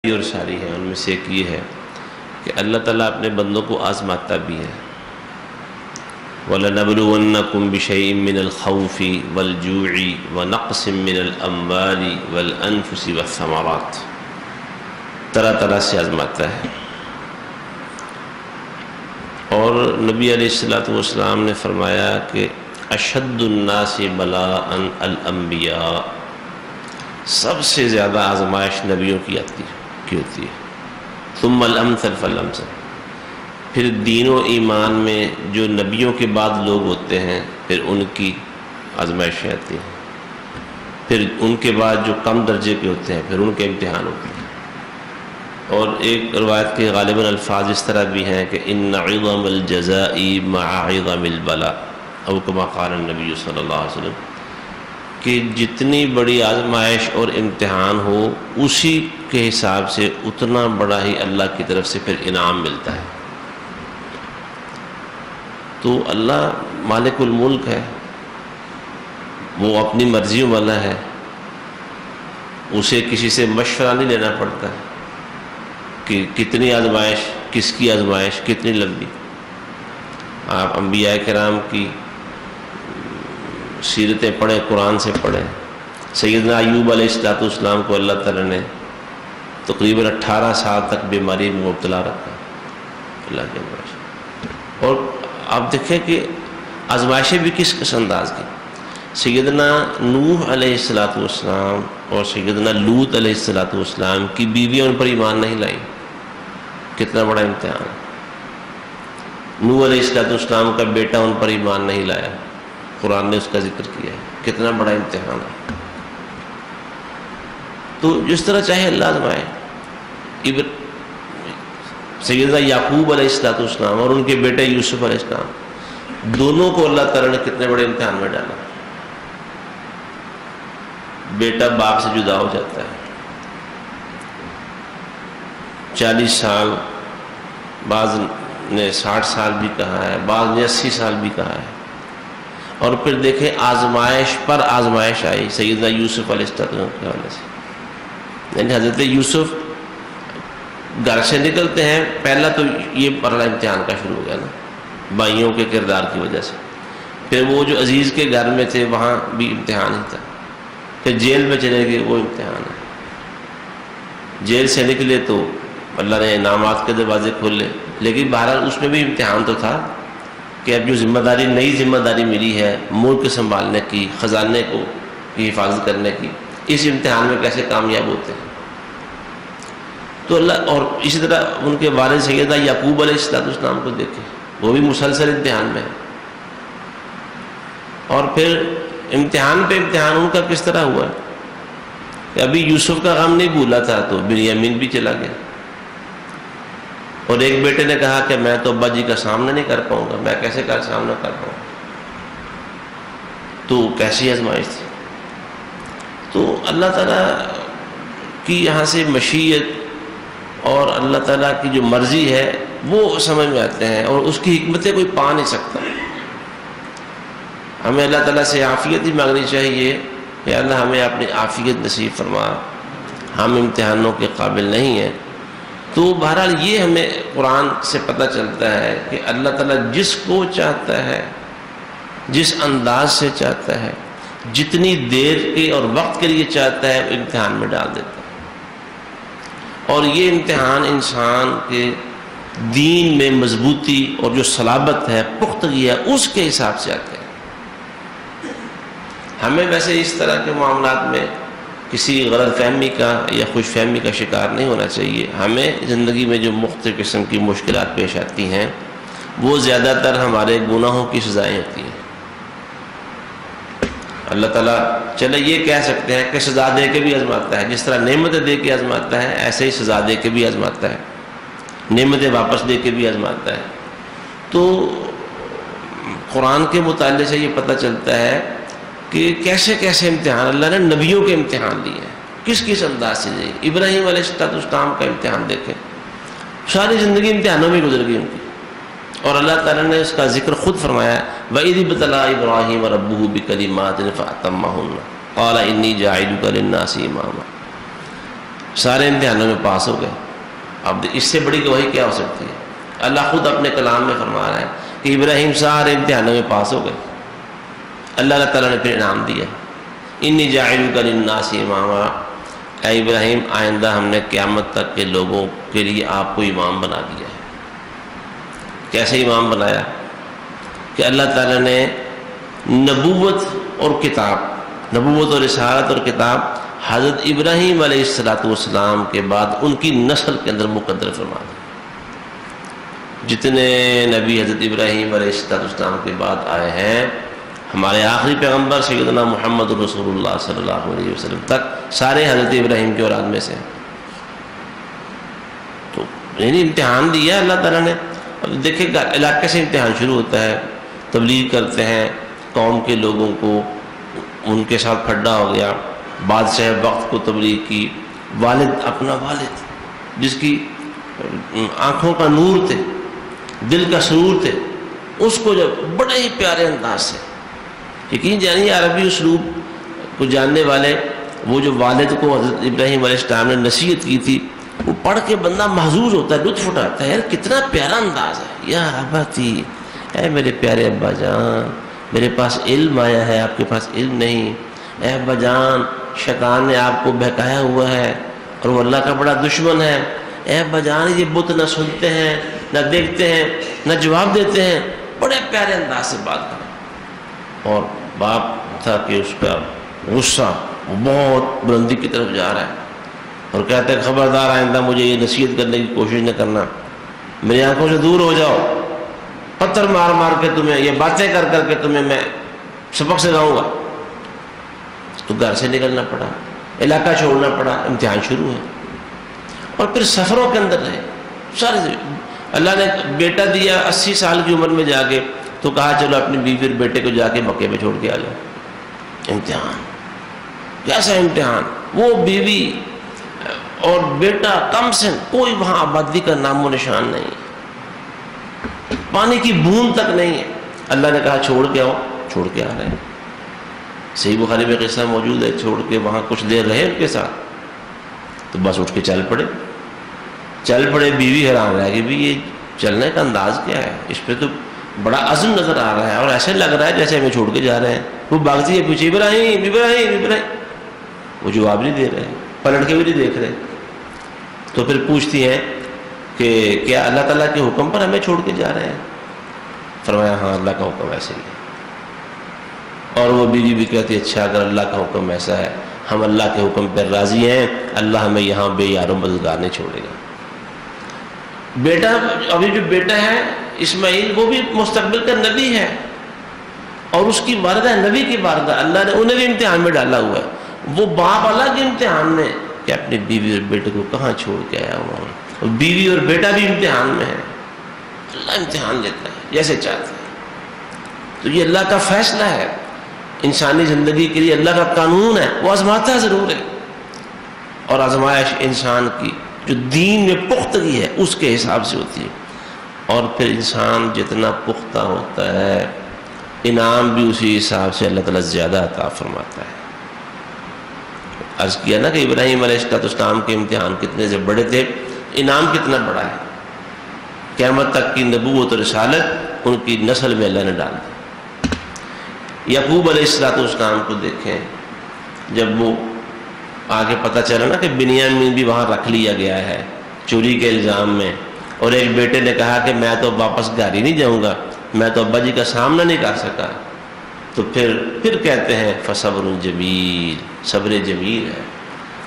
اور ساری ہیں، ان میں سے ایک یہ ہے کہ اللہ تعالیٰ اپنے بندوں کو آزماتا بھی ہے۔ وَلَنَبْلُوَنَّكُمْ بِشَيْءٍ مِّنَ الْخَوْفِ وَالْجُوعِ وَنَقْصٍ مِّنَ الْأَمْوَالِ وَالْأَنفُسِ وَالثَّمَرَاتِ، طرح طرح سے آزماتا ہے۔ اور نبی علیہ السلام نے فرمایا کہ اشد الناس بلاء الانبیاء، سب سے زیادہ آزمائش نبیوں کی ہوتی ہے، ثم الامثل فالامثل، پھر دین و ایمان میں جو نبیوں کے بعد لوگ ہوتے ہیں پھر ان کی آزمائشیں آتی ہیں، پھر ان کے بعد جو کم درجے کے ہوتے ہیں پھر ان کے امتحان ہوتے ہیں۔ اور ایک روایت کے غالباً الفاظ اس طرح بھی ہیں کہ ان عظم الجزاء مع عظم البلاء، او کما قال النبی صلی اللہ علیہ وسلم، کہ جتنی بڑی آزمائش اور امتحان ہو اسی کے حساب سے اتنا بڑا ہی اللہ کی طرف سے پھر انعام ملتا ہے۔ تو اللہ مالک الملک ہے، وہ اپنی مرضیوں والا ہے، اسے کسی سے مشورہ نہیں لینا پڑتا کہ کتنی آزمائش، کس کی آزمائش کتنی لمبی۔ آپ انبیاء کرام کی سیرتیں پڑھیں، قرآن سے پڑھیں۔ سیدنا ایوب علیہ السلام کو اللہ تعالیٰ نے تقریباً 18 سال تک بیماری میں مبتلا رکھا اللہ کے آزمائش۔ اور آپ دیکھیں کہ آزمائشیں بھی کس انداز کی۔ سیدنا نوح علیہ السلام اور سیدنا لوط علیہ السلام کی بیویاں ان پر ایمان نہیں لائیں، کتنا بڑا امتحان۔ نوح علیہ السلام کا بیٹا ان پر ایمان نہیں لایا، قرآن نے اس کا ذکر کیا ہے، کتنا بڑا امتحان ہے۔ تو جس طرح چاہے اللہ آزمائے۔ سیدنا یعقوب علیہ السلام اور ان کے بیٹے یوسف علیہ السلام، دونوں کو اللہ تعالیٰ نے کتنے بڑے امتحان میں ڈالا۔ بیٹا باپ سے جدا ہو جاتا ہے، 40 سال، بعض نے 60 سال بھی کہا ہے، بعض نے 80 سال بھی کہا ہے۔ اور پھر دیکھیں آزمائش پر آزمائش آئی سیدنا یوسف علیہ السلام کے حوالے سے۔ یعنی حضرت یوسف گھر سے نکلتے ہیں، پہلا تو یہ پہلا امتحان کا شروع ہو گیا نا، بھائیوں کے کردار کی وجہ سے۔ پھر وہ جو عزیز کے گھر میں تھے وہاں بھی امتحان ہی تھا، پھر جیل میں چلے گئے، وہ امتحان ہے۔ جیل سے نکلے تو اللہ نے انعامات کے دروازے کھولے، لیکن بہرحال اس میں بھی امتحان تو تھا کہ اب جو ذمہ داری، نئی ذمہ داری ملی ہے ملک سنبھالنے کی، خزانے کو کی حفاظت کرنے کی، اس امتحان میں کیسے کامیاب ہوتے ہیں۔ تو اللہ، اور اسی طرح ان کے والد سیدنا یعقوب علیہ السلام کو دیکھیں، وہ بھی مسلسل امتحان میں ہے۔ اور پھر امتحان پہ امتحان ان کا کس طرح ہوا ہے کہ ابھی یوسف کا غم نہیں بھولا تھا تو بنیامین بھی چلا گیا، اور ایک بیٹے نے کہا کہ میں تو ابا جی کا سامنا نہیں کر پاؤں گا، میں کیسے سامنا کر پاؤں گا۔ تو کیسی آزمائش تھی۔ تو اللہ تعالیٰ کی یہاں سے مشیت اور اللہ تعالیٰ کی جو مرضی ہے وہ سمجھ میں آتے ہیں، اور اس کی حکمتیں کوئی پا نہیں سکتا۔ ہمیں اللہ تعالیٰ سے عافیت ہی مانگنی چاہیے کہ اللہ ہمیں اپنی عافیت نصیب فرما، ہم امتحانوں کے قابل نہیں ہیں۔ تو بہرحال یہ ہمیں قرآن سے پتہ چلتا ہے کہ اللہ تعالیٰ جس کو چاہتا ہے، جس انداز سے چاہتا ہے، جتنی دیر کے اور وقت کے لیے چاہتا ہے، امتحان میں ڈال دیتا ہے۔ اور یہ امتحان انسان کے دین میں مضبوطی اور جو صلابت ہے، پختگی ہے، اس کے حساب سے آتے ہیں۔ ہمیں ویسے اس طرح کے معاملات میں کسی غلط فہمی کا یا خوش فہمی کا شکار نہیں ہونا چاہیے۔ ہمیں زندگی میں جو مختلف قسم کی مشکلات پیش آتی ہیں وہ زیادہ تر ہمارے گناہوں کی سزائیں ہوتی ہیں۔ اللہ تعالیٰ چلے یہ کہہ سکتے ہیں کہ سزا دے کے بھی آزماتا ہے، جس طرح نعمتیں دے کے آزماتا ہے ایسے ہی سزا دے کے بھی آزماتا ہے، نعمتیں واپس دے کے بھی آزماتا ہے۔ تو قرآن کے مطالعے سے یہ پتہ چلتا ہے کہ کیسے کیسے امتحان اللہ نے نبیوں کے امتحان لیے ہیں، کس کس انداز سے دیے۔ ابراہیم علیہ السلام کا امتحان دیکھیں، ساری زندگی امتحانوں میں گزر گئی ان کی، اور اللہ تعالیٰ نے اس کا ذکر خود فرمایا، وَإِذِ ابْتَلَىٰ إِبْرَاهِيمَ رَبُّهُ بِكَلِمَاتٍ فَأَتَمَّهُنَّ قَالَ إِنِّي جَاعِلُكَ لِلنَّاسِ إِمَامًا۔ سارے امتحانوں میں پاس ہو گئے. اب اس سے بڑی گواہی کیا ہو سکتی ہے؟ اللہ خود اپنے کلام میں فرما رہا ہے کہ ابراہیم سارے امتحانوں میں پاس ہو گئے. اللہ تعالیٰ نے پھر انعام دیا، انی جاعلک للناس اماما، اے ابراہیم آئندہ ہم نے قیامت تک کے لوگوں کے لیے آپ کو امام بنا دیا ہے. کیسے امام بنایا؟ کہ اللہ تعالیٰ نے نبوت اور کتاب، نبوت اور رسالت اور کتاب حضرت ابراہیم علیہ السلام کے بعد ان کی نسل کے اندر مقدر فرما دی. جتنے نبی حضرت ابراہیم علیہ السلام کے بعد آئے ہیں، ہمارے آخری پیغمبر سیدنا محمد رسول اللہ صلی اللہ علیہ وسلم تک سارے حضرت ابراہیم کے اولاد میں سے ہیں. تو یعنی امتحان دیا اللہ تعالیٰ نے. اب دیکھیں علاقے سے امتحان شروع ہوتا ہے، تبلیغ کرتے ہیں قوم کے لوگوں کو، ان کے ساتھ پھڈا ہو گیا. بادشاہ وقت کو تبلیغ کی، والد اپنا والد جس کی آنکھوں کا نور تھے، دل کا سرور تھے، اس کو جب بڑے ہی پیارے انداز سے، یقین جانیے عربی اسلوب کو جاننے والے، وہ جو والد کو حضرت ابراہیم علیہ السلام نے نصیحت کی تھی، وہ پڑھ کے بندہ محظوظ ہوتا ہے، لطف اٹھاتا ہے، یار کتنا پیارا انداز ہے. یا اباتی، اے میرے پیارے ابا جان، میرے پاس علم آیا ہے، آپ کے پاس علم نہیں. اے ابا جان، شیطان نے آپ کو بہکایا ہوا ہے اور وہ اللہ کا بڑا دشمن ہے. اے ابا جان، یہ بت نہ سنتے ہیں، نہ دیکھتے ہیں، نہ جواب دیتے ہیں. بڑے پیارے انداز سے بات کریں. اور باپ تھا کہ اس کا غصہ بہت بلندی کی طرف جا رہا ہے اور کہتے ہیں خبردار آئندہ مجھے یہ نصیحت کرنے کی کوشش نہ کرنا، میری آنکھوں سے دور ہو جاؤ، پتھر مار مار کے تمہیں، یہ باتیں کر کر کے تمہیں میں سبق سکھاؤں گا. تو گھر سے نکلنا پڑا، علاقہ چھوڑنا پڑا. امتحان شروع ہے. اور پھر سفروں کے اندر رہے سارے. اللہ نے بیٹا دیا 80 سال کی عمر میں جا کے، تو کہا چلو اپنی بیوی اور بیٹے کو جا کے مکے میں چھوڑ کے آ جاؤ. امتحان، کیسا امتحان! وہ بیوی اور بیٹا کم سن، کوئی وہاں آبادی کا نام و نشان نہیں، پانی کی بوند تک نہیں ہے. اللہ نے کہا چھوڑ کے آؤ، چھوڑ کے آ رہے ہیں. صحیح بخاری میں قصہ موجود ہے، چھوڑ کے وہاں کچھ دیر رہے ان کے ساتھ، تو بس اٹھ کے چل پڑے. بیوی حیران رہ گئی، بھی یہ چلنے کا انداز کیا ہے، اس پہ تو بڑا عزم نظر آ رہا ہے اور ایسے لگ رہا ہے جیسے ہمیں چھوڑ کے جا رہے ہیں. وہ بھاگتی ہے پیچھے، ابراہیم ابراہیم ابراہیم. وہ جواب نہیں دے رہے، پلٹ کے بھی نہیں دیکھ رہے. تو پھر پوچھتی ہیں کہ کیا اللہ تعالیٰ کے حکم پر ہمیں چھوڑ کے جا رہے ہیں؟ فرمایا ہاں، اللہ کا حکم ایسے ہی ہے. اور وہ بیوی بھی کہتی ہے اچھا، اگر اللہ کا حکم ایسا ہے، ہم اللہ کے حکم پر راضی ہیں، اللہ ہمیں یہاں بے یار و مددگار نہیں چھوڑے گا. بیٹا، ابھی جو بیٹا ہے اسماعیل، وہ بھی مستقبل کا نبی ہے، اور اس کی والدہ نبی کی والدہ، اللہ نے انہیں بھی امتحان میں ڈالا ہوا ہے. وہ باپ الگ امتحان میں کہ اپنی بیوی اور بیٹے کو کہاں چھوڑ کے آیا ہوا ہوں. اور بیوی اور بیٹا بھی امتحان میں ہے. اللہ امتحان لیتا ہے جیسے چاہتا ہے. تو یہ اللہ کا فیصلہ ہے انسانی زندگی کے لیے، اللہ کا قانون ہے. وہ آزماتا ضرور ہے، اور آزمائش انسان کی جو دین میں پختگی ہے اس کے حساب سے ہوتی ہے. اور پھر انسان جتنا پختہ ہوتا ہے، انعام بھی اسی حساب سے اللہ تعالیٰ زیادہ عطا فرماتا ہے. عرض کیا نا کہ ابراہیم علیہ السلام کے امتحان کتنے سے بڑے تھے، انعام کتنا بڑا ہے. قیامت تک کی نبوت اور رسالت ان کی نسل میں اللہ نے ڈال دی. یعقوب علیہ السلام کو دیکھیں، جب وہ آگے پتہ چلا نا کہ بنیامین بھی وہاں رکھ لیا گیا ہے چوری کے الزام میں، اور ایک بیٹے نے کہا کہ میں تو واپس گھر ہی نہیں جاؤں گا، میں تو ابا جی کا سامنا نہیں کر سکا. تو پھر کہتے ہیں فصبر جمیل، صبر جمیل ہے.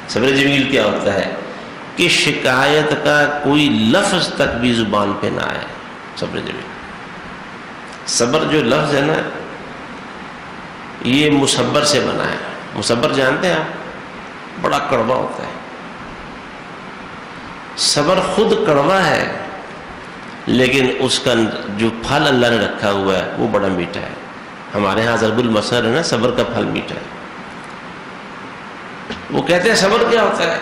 صبر جمیل کیا ہوتا ہے؟ کہ شکایت کا کوئی لفظ تک بھی زبان پہ نہ آئے. صبر جمیل. صبر جو لفظ ہے نا، یہ مصبر سے بنا ہے. مصبر جانتے ہیں آپ؟ بڑا کڑوا ہوتا ہے. صبر خود کڑوا ہے، لیکن اس کا جو پھل اللہ نے رکھا ہوا ہے وہ بڑا میٹھا ہے. ہمارے ہاں ضرب المثل ہے نا، صبر کا پھل میٹھا ہے. وہ کہتے ہیں صبر کیا ہوتا ہے؟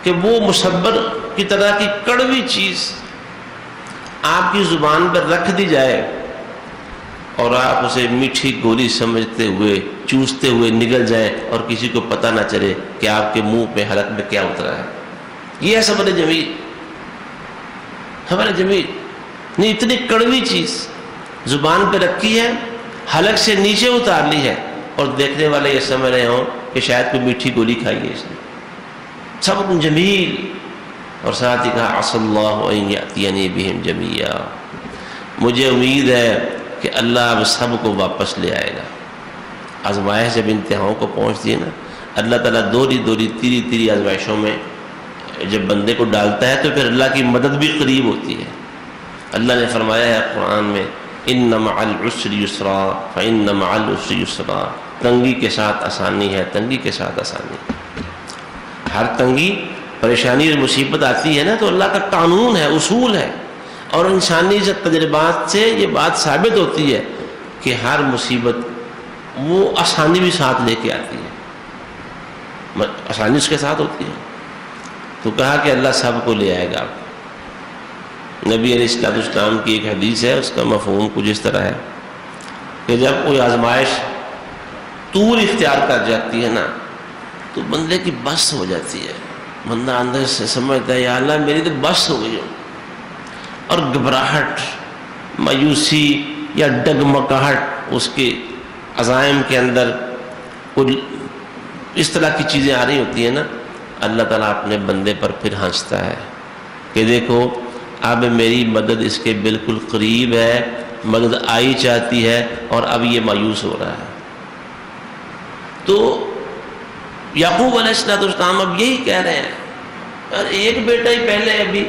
کہ وہ مصبر کی طرح کی کڑوی چیز آپ کی زبان پر رکھ دی جائے اور آپ اسے میٹھی گولی سمجھتے ہوئے چوستے ہوئے نگل جائیں اور کسی کو پتہ نہ چلے کہ آپ کے منہ پہ حلق میں کیا اترا ہے. یہ ہے صبر جمیل. صبر جمیل نہیں اتنی کڑوی چیز زبان پہ رکھی ہے, حلق سے نیچے اتار لی ہے, اور دیکھنے والے یہ سمجھ رہے ہوں کہ شاید کوئی میٹھی گولی کھائی ہے اس نے. صبر جمیل. اور ساتھ ہی کہا عسى الله ان يأتيني بهم جميعا, مجھے امید ہے کہ اللہ اب سب کو واپس لے آئے گا. آزمائش جب انتہاؤں کو پہنچتی ہے نا, اللہ تعالیٰ دوری تیری آزمائشوں میں جب بندے کو ڈالتا ہے تو پھر اللہ کی مدد بھی قریب ہوتی ہے. اللہ نے فرمایا ہے قرآن میں ان مع العسر یسرا فان مع العسر یسرا, تنگی کے ساتھ آسانی ہے, تنگی کے ساتھ آسانی. ہر تنگی پریشانی اور مصیبت آتی ہے نا تو اللہ کا قانون ہے, اصول ہے, اور انسانی تجربات سے یہ بات ثابت ہوتی ہے کہ ہر مصیبت وہ آسانی بھی ساتھ لے کے آتی ہے, آسانی اس کے ساتھ ہوتی ہے. تو کہا کہ اللہ سب کو لے آئے گا. نبی علیہ السلام کی ایک حدیث ہے, اس کا مفہوم کچھ اس طرح ہے کہ جب کوئی آزمائش طول اختیار کر جاتی ہے نا تو بندے کی بس ہو جاتی ہے. بندہ اندر سے سمجھتا ہے یا اللہ میری تو بس ہو گئی ہو, اور گھبراہٹ, مایوسی یا ڈگمگاہٹ اس کے عزائم کے اندر کچھ اس طرح کی چیزیں آ رہی ہوتی ہیں نا, اللہ تعالیٰ اپنے بندے پر پھر ہنستا ہے کہ دیکھو اب میری مدد اس کے بالکل قریب ہے, مدد آئی چاہتی ہے, اور اب یہ مایوس ہو رہا ہے. تو یعقوب علیہ السلام اب یہی کہہ رہے ہیں, اور ایک بیٹا ہی پہلے ابھی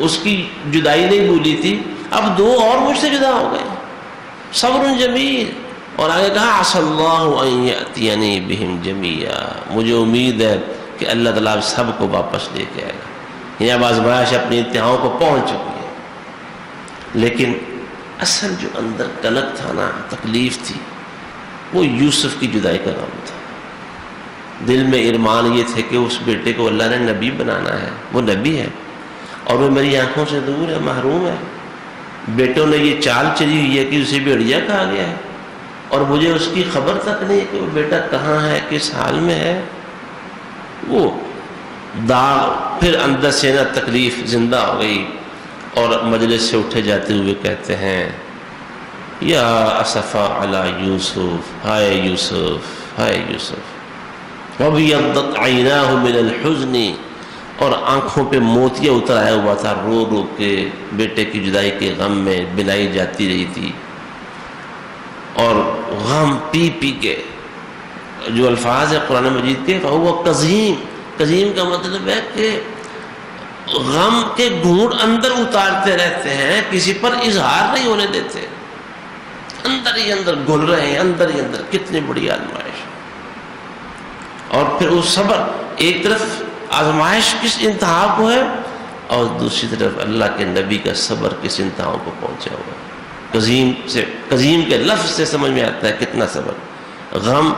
اس کی جدائی نہیں بھولی تھی, اب دو اور مجھ سے جدا ہو گئے. صبر جمیل. اور آگے کہا عسى الله ان يأتيني بهم جميعا, مجھے امید ہے کہ اللہ تعالیٰ سب کو واپس لے کے آئے گا. یعنی اب آزمائش اپنی انتہاؤں کو پہنچ چکی ہے, لیکن اصل جو اندر کلک تھا نا, تکلیف تھی, وہ یوسف کی جدائی کا غم تھا. دل میں ارمان یہ تھے کہ اس بیٹے کو اللہ نے نبی بنانا ہے, وہ نبی ہے اور وہ میری آنکھوں سے دور ہے, محروم ہے. بیٹوں نے یہ چال چلی ہوئی ہے کہ اسے بھیڑیا کہا گیا ہے, اور مجھے اس کی خبر تک نہیں کہ وہ بیٹا کہاں ہے, کس حال میں ہے. وہ داغ پھر اندر سے نا تکلیف زندہ ہو گئی, اور مجلس سے اٹھے جاتے ہوئے کہتے ہیں یا اسفا علی یوسف, ہائے یوسف, ہائے یوسف. وَبِيَضَّتْ عَيْنَاهُ مِنَ الْحُزْنِ, اور آنکھوں پہ موتیا اتر آیا ہوا تھا, رو رو کے بیٹے کی جدائی کے غم میں بنائی جاتی رہی تھی. اور غم پی پی کے جو الفاظ ہے قرآن مجید کے, فَهُوَ قَزِيمٌ, قزیم کا مطلب ہے کہ غم کے گھونٹ اندر اتارتے رہتے ہیں, کسی پر اظہار نہیں ہونے دیتے, اندر ہی اندر گھل رہے ہیں, اندر ہی اندر. کتنی بڑی آزمائش. اور پھر وہ صبر, ایک طرف آزمائش کس انتہا کو ہے, اور دوسری طرف اللہ کے نبی کا صبر کس انتہا کو پہنچا ہوا ہے. قزیم کے لفظ سے سمجھ میں آتا ہے کتنا صبر. غم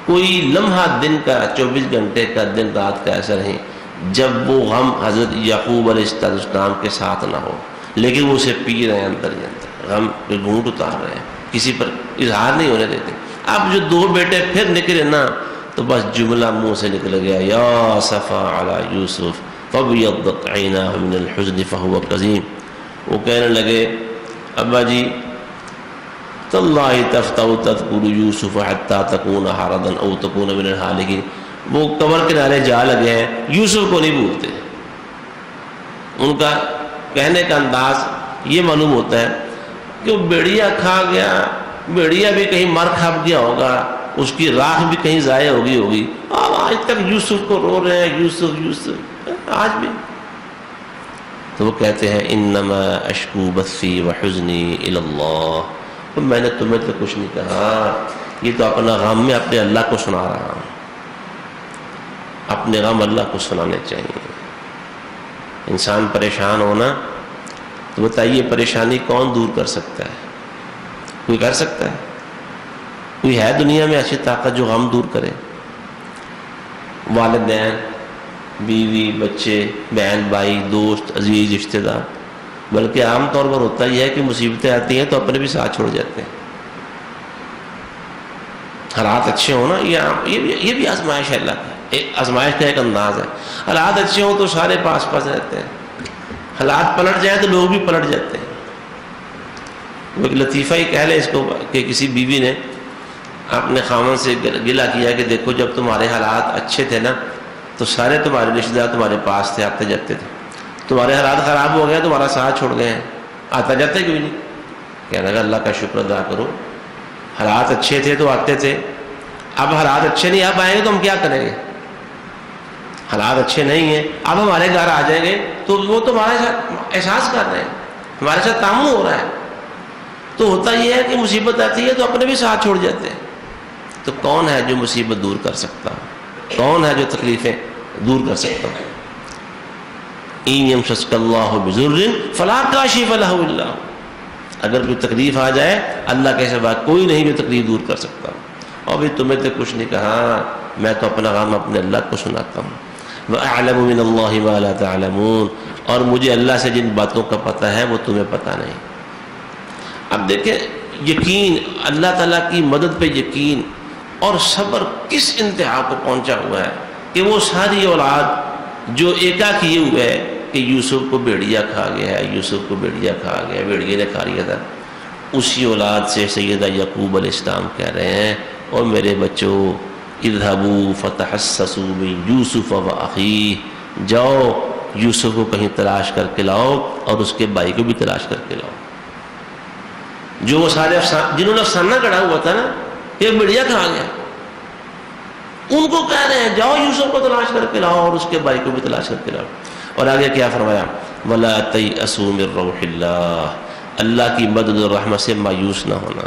کوئی لمحہ دن کا, 24 گھنٹے کا, دن رات کا ایسا نہیں جب وہ غم حضرت یعقوب علیہ السلام کے ساتھ نہ ہو, لیکن وہ اسے پی رہے ہیں اندر ہی اندر, غم کے گھونٹ اتار رہے ہیں, کسی پر اظہار نہیں ہونے دیتے. اب جو دو بیٹے پھر نکلے نا تو بس جملہ منہ سے نکل گیا, یا صفا علی یوسف فابیضت عیناہ من الحزن فہو قزیم. وہ کہنے لگے ابا جی تاللہ تفتأ تذکر یوسف حتی تکون حردا او تکون من الحالکین. وہ قبر کنارے جا لگے ہیں, یوسف کو نہیں بھولتے. ان کا کہنے کا انداز یہ معلوم ہوتا ہے کہ وہ بیڑیا کھا گیا, بیڑیا بھی کہیں مر کھپ گیا ہوگا, اس کی راکھ بھی کہیں ضائع ہوگی. آج تک یوسف کو رو رہے ہیں, یوسف یوسف, آج بھی. تو وہ کہتے ہیں انما اشکو بثی وحزنی الی اللہ, تو میں نے تمہیں تو کچھ نہیں کہا, یہ تو اپنا غم میں اپنے اللہ کو سنا رہا ہوں. اپنے غم اللہ کو سنانے چاہیے. انسان پریشان ہونا تو بتائیے پریشانی کون دور کر سکتا ہے؟ کوئی کر سکتا ہے؟ کوئی ہے دنیا میں ایسی طاقت جو غم دور کرے؟ والدین, بیوی, بچے, بہن بھائی, دوست, عزیز رشتہ دار. بلکہ عام طور پر ہوتا یہ ہے کہ مصیبتیں آتی ہیں تو اپنے بھی ساتھ چھوڑ جاتے ہیں. حالات اچھے ہوں نا، یہ بھی آزمائش ہے اللہ کا، آزمائش کا ایک انداز ہے. حالات اچھے ہوں تو سارے پاس پاس رہتے ہیں، حالات پلٹ جائیں تو لوگ بھی پلٹ جاتے ہیں. وہ ایک لطیفہ ہی کہہ لیں اس کو کہ کسی بیوی نے اپنے خاوند سے گلہ کیا کہ دیکھو جب تمہارے حالات اچھے تھے نا تو سارے تمہارے رشتے دار تمہارے پاس تھے، آتے جاتے تھے. تمہارے حالات خراب ہو گئے، تمہارا ساتھ چھوڑ گئے ہیں، آتا جاتے کوئی نہیں. کہنے لگا اللہ کا شکر ادا کرو، حالات اچھے تھے تو آتے تھے، اب حالات اچھے نہیں، اب آئیں گے تو ہم کیا کریں گے؟ حالات اچھے نہیں ہیں، اب ہمارے گھر آ جائیں گے تو وہ تو ہمارے ساتھ احساس کر رہے ہیں، ہمارے ساتھ تعامل ہو رہا ہے. تو ہوتا یہ ہے کہ مصیبت آتی ہے تو اپنے بھی ساتھ چھوڑ جاتے ہیں. تو کون ہے جو مصیبت دور کر سکتا؟ کون ہے جو تکلیفیں دور کر سکتا؟ إِن يَمْسَسْكَ اللَّهُ بِضُرٍّ فَلَا كَاشِفَ لَهُ إِلَّا هُوَ. اگر کوئی تکلیف آ جائے اللہ کے سوا کوئی نہیں جو تکلیف دور کر سکتا. اور بھی تمہیں تو کچھ نہیں کہا، میں تو اپنا غم اپنے اللہ کو سناتا ہوں. وَأَعْلَمُ مِنَ اللَّهِ مَا لَا تَعْلَمُونَ. اور مجھے اللہ سے جن باتوں کا پتہ ہے وہ تمہیں پتہ نہیں. اب دیکھیں یقین، اللہ تعالیٰ کی مدد پہ یقین اور صبر کس انتہا کو پہنچا ہوا ہے کہ وہ ساری اولاد جو ایکا کیے ہوئے ہے کہ یوسف کو بھیڑیا کھا گیا ہے، یوسف کو بھیڑیا کھا گیا، بھیڑیے نے کھا لیا تھا، اسی اولاد سے سیدہ یعقوب علیہ السلام کہہ رہے ہیں اور میرے بچوں اذهبوا فتحسسوا من یوسف واخیہ، جاؤ یوسف کو کہیں تلاش کر کے لاؤ اور اس کے بھائی کو بھی تلاش کر کے لاؤ. جو وہ سارے جنہوں نے افسانہ گڑھا ہوا تھا نا کہ بھیڑیا کھا گیا، ان کو کہہ رہے ہیں جاؤ یوسف کو تلاش کر کے لاؤ اور اس کے بھائی کو بھی تلاش کر کے لاؤ. اور آگے کیا فرمایا؟ وَلَا تَيْأَسُوا مِن رَوْحِ اللَّهِ، اللہ کی مدد اور رحمت سے مایوس نہ ہونا.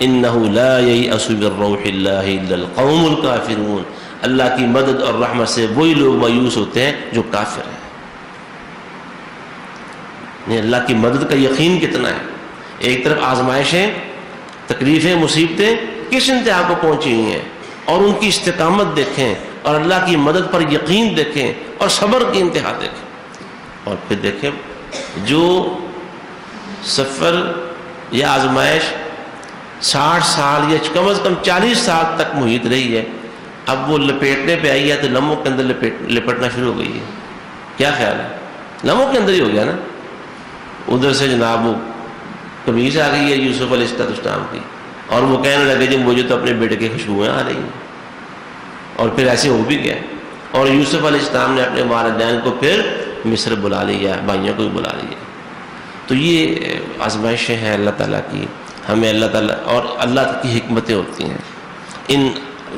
إِنَّهُ لَا يَيْأَسُ مِن رَوْحِ اللَّهِ إِلَّا الْقَوْمُ الْكَافِرُونَ. اللہ کی مدد اور رحمت سے وہی لوگ مایوس ہوتے ہیں جو کافر ہیں. نہیں، اللہ کی مدد کا یقین کتنا ہے. ایک طرف آزمائشیں، تکلیفیں، مصیبتیں کس انتہا کو پہنچی ہوئی ہیں اور ان کی استقامت دیکھیں اور اللہ کی مدد پر یقین دیکھیں اور صبر کی انتہا دیکھیں. اور پھر دیکھیں جو سفر یا آزمائش 60 سال یا کم از کم 40 سال تک محیط رہی ہے، اب وہ لپیٹنے پہ آئی ہے تو لمحوں کے اندر لپٹنا شروع ہو گئی ہے. کیا خیال ہے؟ لمحوں کے اندر ہی ہو گیا نا. ادھر سے جناب وہ قمیض آ گئی ہے یوسف علیہ السلام کی اور وہ کہنے لگے جی مجھے تو اپنے بیٹے کی خوشبوئیں آ رہی ہیں. اور پھر ایسے ہو بھی گیا اور یوسف علیہ السلام نے اپنے والدین کو پھر مصر بلا لیا، بھائیوں کو بھی بلا لیا. تو یہ آزمائشیں ہیں اللہ تعالیٰ کی، ہمیں اللہ تعالیٰ اور اللہ کی حکمتیں ہوتی ہیں. ان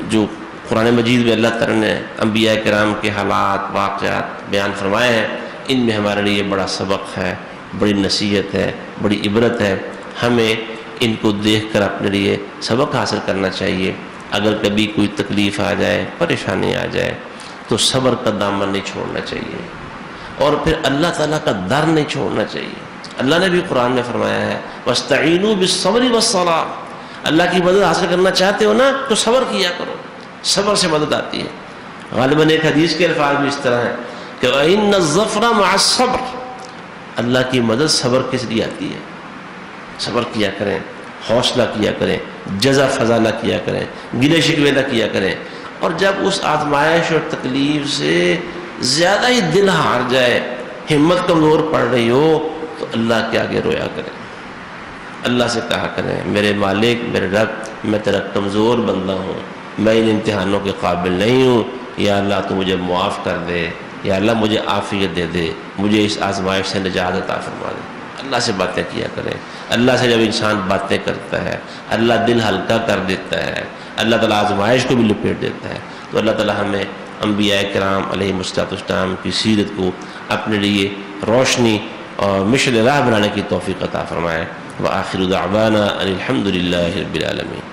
جو قرآن مجید میں اللہ تعالیٰ نے انبیاء کرام کے حالات واقعات بیان فرمائے ہیں، ان میں ہمارے لیے بڑا سبق ہے، بڑی نصیحت ہے، بڑی عبرت ہے. ہمیں ان کو دیکھ کر اپنے لیے سبق حاصل کرنا چاہیے. اگر کبھی کوئی تکلیف آ جائے، پریشانی آ جائے تو صبر کا دامن نہیں چھوڑنا چاہیے اور پھر اللہ تعالیٰ کا در نہیں چھوڑنا چاہیے. اللہ نے بھی قرآن میں فرمایا ہے وَاسْتَعِينُوا بِالصَّبْرِ وَالصَّلَاةِ. اللہ کی مدد حاصل کرنا چاہتے ہو نا تو صبر کیا کرو، صبر سے مدد آتی ہے. غالباً ایک حدیث کے الفاظ بھی اس طرح ہیں کہ وَإِنَّ الظَّفْرَ مَعَ الصَّبْرِ. اللہ کی مدد صبر کس لیے آتی ہے. صبر کیا کریں، حوصلہ کیا کریں، جزا فضا نہ کیا کریں، گلے شکوے نہ کیا کریں. اور جب اس آزمائش اور تکلیف سے زیادہ ہی دل ہار جائے، ہمت کمزور پڑ رہی ہو تو اللہ کے آگے رویا کریں، اللہ سے کہا کریں میرے مالک، میرے رب، میں تیرا کمزور بندہ ہوں، میں ان امتحانوں کے قابل نہیں ہوں، یا اللہ تو مجھے معاف کر دے، یا اللہ مجھے عافیت دے دے، مجھے اس آزمائش سے نجات عطا فرما دے. اللہ سے باتیں کیا کریں. اللہ سے جب انسان باتیں کرتا ہے اللہ دل ہلکا کر دیتا ہے، اللہ تعالیٰ آزمائش کو بھی لپیٹ دیتا ہے. تو اللہ تعالیٰ ہمیں انبیاء کرام علیہ السلام کی سیرت کو اپنے لیے روشنی اور مشعل راہ بنانے کی توفیق عطا فرمائے. وآخر دعوانا ان الحمد للہ رب العالمین.